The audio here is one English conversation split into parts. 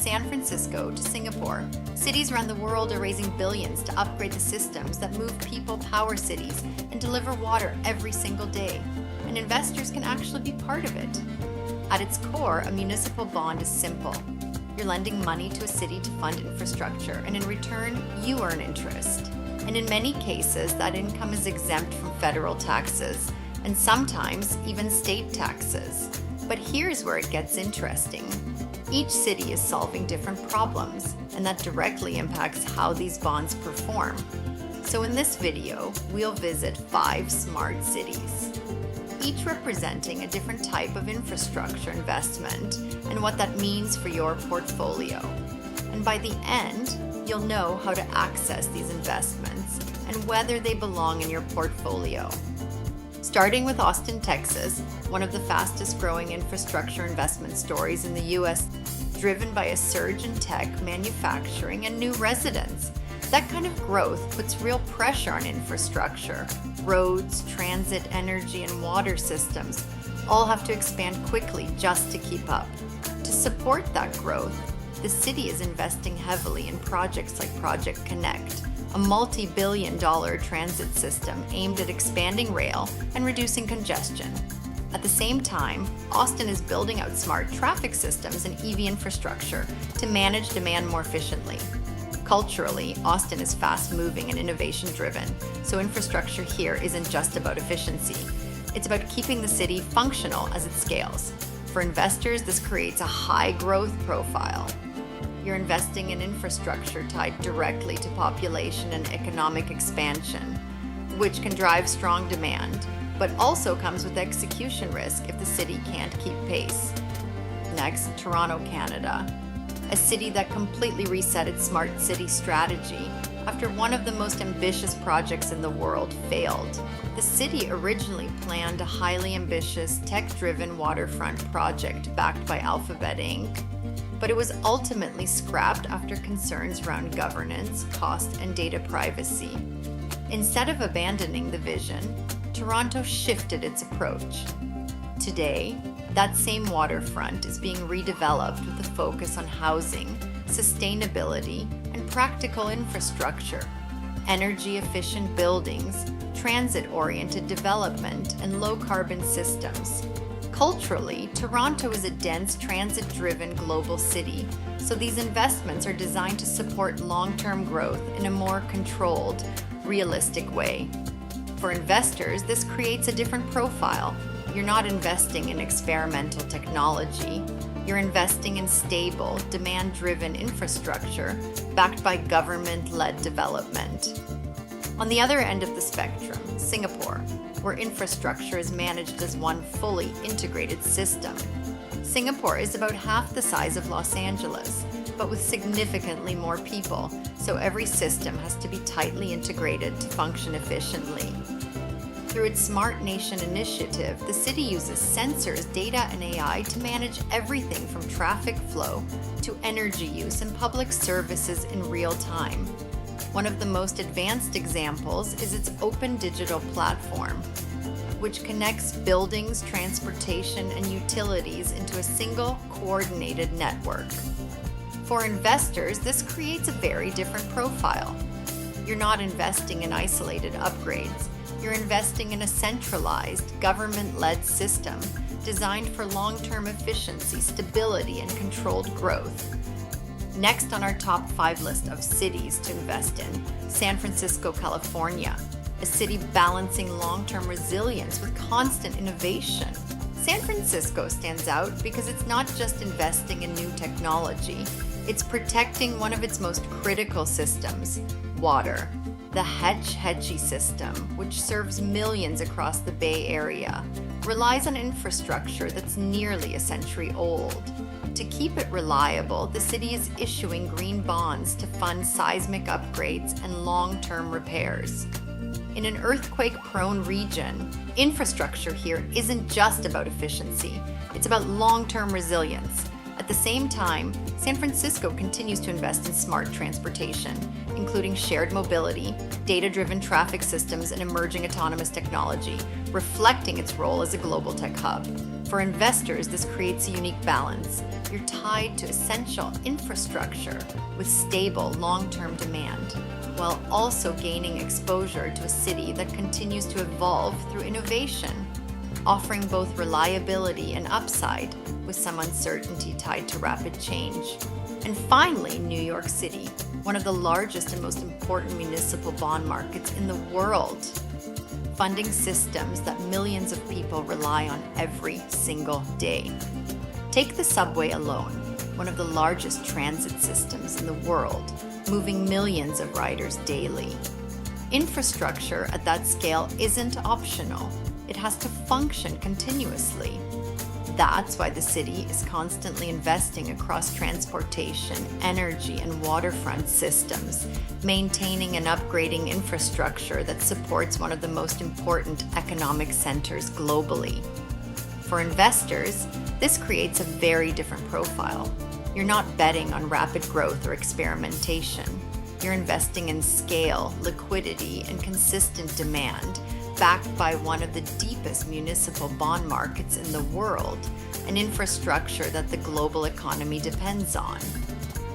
San Francisco to Singapore, cities around the world are raising billions to upgrade the systems that move people, power cities, and deliver water every single day. And investors can actually be part of it. At its core, a municipal bond is simple. You're lending money to a city to fund infrastructure, and in return, you earn interest. And in many cases, that income is exempt from federal taxes, and sometimes even state taxes. But here's where it gets interesting. Each city is solving different problems, and that directly impacts how these bonds perform. So in this video, we'll visit 5 smart cities, each representing a different type of infrastructure investment and what that means for your portfolio. And by the end, you'll know how to access these investments and whether they belong in your portfolio. Starting with Austin, Texas, one of the fastest growing infrastructure investment stories in the US, driven by a surge in tech, manufacturing, and new residents. That kind of growth puts real pressure on infrastructure. Roads, transit, energy, and water systems all have to expand quickly just to keep up. To support that growth, the city is investing heavily in projects like Project Connect, a multi-billion-dollar transit system aimed at expanding rail and reducing congestion. At the same time, Austin is building out smart traffic systems and EV infrastructure to manage demand more efficiently. Culturally, Austin is fast-moving and innovation-driven, so infrastructure here isn't just about efficiency. It's about keeping the city functional as it scales. For investors, this creates a high-growth profile. You're investing in infrastructure tied directly to population and economic expansion, which can drive strong demand, but also comes with execution risk if the city can't keep pace. Next, Toronto, Canada, a city that completely reset its smart city strategy after one of the most ambitious projects in the world failed. The city originally planned a highly ambitious, tech-driven waterfront project backed by Alphabet Inc., but it was ultimately scrapped after concerns around governance, cost, and data privacy. Instead of abandoning the vision, Toronto shifted its approach. Today, that same waterfront is being redeveloped with a focus on housing, sustainability, and practical infrastructure, energy-efficient buildings, transit-oriented development, and low-carbon systems. Culturally, Toronto is a dense, transit-driven global city, so these investments are designed to support long-term growth in a more controlled, realistic way. For investors, this creates a different profile. You're not investing in experimental technology. You're investing in stable, demand-driven infrastructure backed by government-led development. On the other end of the spectrum, Singapore, where infrastructure is managed as one fully integrated system. Singapore is about half the size of Los Angeles, but with significantly more people, so every system has to be tightly integrated to function efficiently. Through its Smart Nation initiative, the city uses sensors, data, and AI to manage everything from traffic flow to energy use and public services in real time. One of the most advanced examples is its open digital platform, which connects buildings, transportation, and utilities into a single, coordinated network. For investors, this creates a very different profile. You're not investing in isolated upgrades. You're investing in a centralized, government-led system designed for long-term efficiency, stability, and controlled growth. Next on our top 5 list of cities to invest in, San Francisco, California, a city balancing long-term resilience with constant innovation. San Francisco stands out because it's not just investing in new technology, it's protecting one of its most critical systems, water. The Hetch Hetchy system, which serves millions across the Bay Area, relies on infrastructure that's nearly a century old. To keep it reliable, the city is issuing green bonds to fund seismic upgrades and long-term repairs. In an earthquake-prone region, infrastructure here isn't just about efficiency, it's about long-term resilience. At the same time, San Francisco continues to invest in smart transportation, including shared mobility, data-driven traffic systems, and emerging autonomous technology, reflecting its role as a global tech hub. For investors, this creates a unique balance. You're tied to essential infrastructure with stable long-term demand, while also gaining exposure to a city that continues to evolve through innovation, offering both reliability and upside with some uncertainty tied to rapid change. And finally, New York City, one of the largest and most important municipal bond markets in the world, funding systems that millions of people rely on every single day. Take the subway alone, one of the largest transit systems in the world, moving millions of riders daily. Infrastructure at that scale isn't optional. It has to function continuously. That's why the city is constantly investing across transportation, energy, and waterfront systems, maintaining and upgrading infrastructure that supports one of the most important economic centers globally. For investors, this creates a very different profile. You're not betting on rapid growth or experimentation. You're investing in scale, liquidity, and consistent demand, backed by one of the deepest municipal bond markets in the world, an infrastructure that the global economy depends on.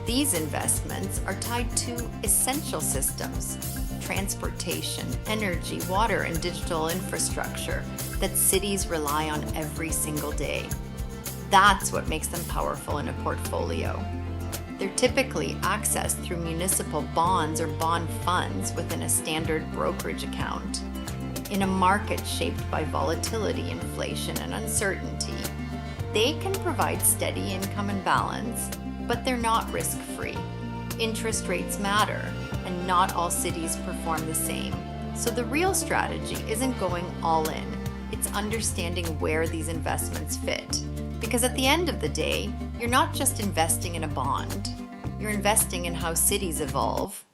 These investments are tied to essential systems, transportation, energy, water, and digital infrastructure that cities rely on every single day. That's what makes them powerful in a portfolio. They're typically accessed through municipal bonds or bond funds within a standard brokerage account. In a market shaped by volatility, inflation, and uncertainty, they can provide steady income and balance, but they're not risk-free. Interest rates matter, and not all cities perform the same. So the real strategy isn't going all in, it's understanding where these investments fit. Because at the end of the day, you're not just investing in a bond, you're investing in how cities evolve,